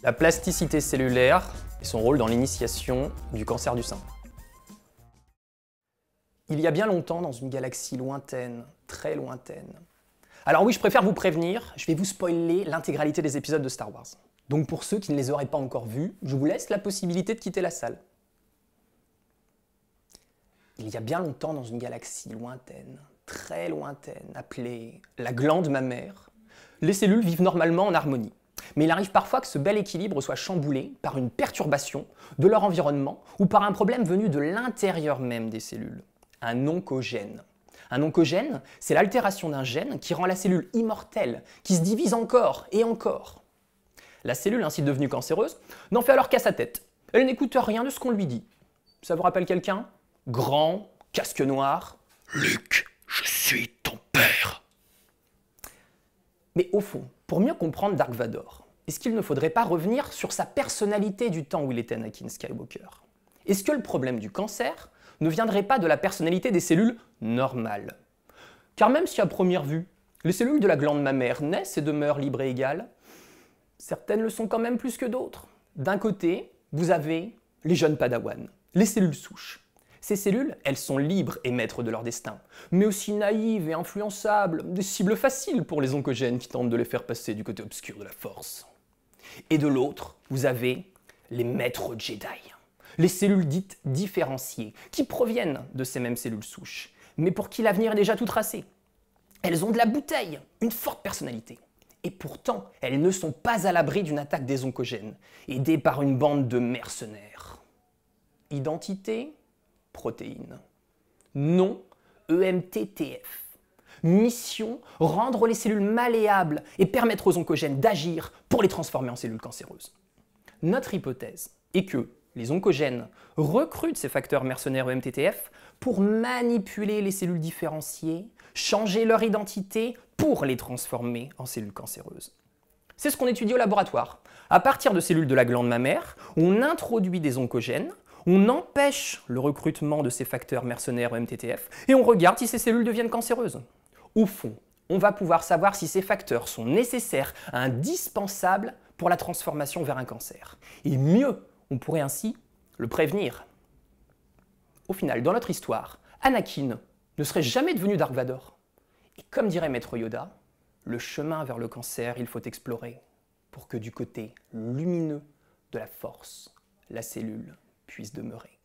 La plasticité cellulaire et son rôle dans l'initiation du cancer du sein. Il y a bien longtemps, dans une galaxie lointaine, très lointaine. Alors oui, je préfère vous prévenir, je vais vous spoiler l'intégralité des épisodes de Star Wars. Donc pour ceux qui ne les auraient pas encore vus, je vous laisse la possibilité de quitter la salle. Il y a bien longtemps, dans une galaxie lointaine, très lointaine, appelée la glande mammaire, les cellules vivent normalement en harmonie. Mais il arrive parfois que ce bel équilibre soit chamboulé par une perturbation de leur environnement ou par un problème venu de l'intérieur même des cellules, un oncogène. Un oncogène, c'est l'altération d'un gène qui rend la cellule immortelle, qui se divise encore et encore. La cellule ainsi devenue cancéreuse n'en fait alors qu'à sa tête. Elle n'écoute rien de ce qu'on lui dit. Ça vous rappelle quelqu'un? Grand, casque noir. Luke, je suis ton père. Mais au fond, pour mieux comprendre Dark Vador, est-ce qu'il ne faudrait pas revenir sur sa personnalité du temps où il était Anakin Skywalker? Est-ce que le problème du cancer ne viendrait pas de la personnalité des cellules normales? Car même si à première vue, les cellules de la glande mammaire naissent et demeurent libres et égales, certaines le sont quand même plus que d'autres. D'un côté, vous avez les jeunes padawans, les cellules souches. Ces cellules, elles sont libres et maîtres de leur destin, mais aussi naïves et influençables, des cibles faciles pour les oncogènes qui tentent de les faire passer du côté obscur de la force. Et de l'autre, vous avez les maîtres Jedi, les cellules dites différenciées, qui proviennent de ces mêmes cellules souches, mais pour qui l'avenir est déjà tout tracé. Elles ont de la bouteille, une forte personnalité. Et pourtant, elles ne sont pas à l'abri d'une attaque des oncogènes, aidées par une bande de mercenaires. Identité, protéines. Nom, EMTTF. Mission, rendre les cellules malléables et permettre aux oncogènes d'agir pour les transformer en cellules cancéreuses. Notre hypothèse est que les oncogènes recrutent ces facteurs mercenaires EMTTF pour manipuler les cellules différenciées, changer leur identité pour les transformer en cellules cancéreuses. C'est ce qu'on étudie au laboratoire. À partir de cellules de la glande mammaire, on introduit des oncogènes, on empêche le recrutement de ces facteurs mercenaires EMTTF et on regarde si ces cellules deviennent cancéreuses. Au fond, on va pouvoir savoir si ces facteurs sont nécessaires, indispensables pour la transformation vers un cancer. Et mieux, on pourrait ainsi le prévenir. Au final, dans notre histoire, Anakin ne serait jamais devenu Dark Vador. Et comme dirait Maître Yoda, le chemin vers le cancer, il faut explorer pour que du côté lumineux de la force, la cellule puisse demeurer.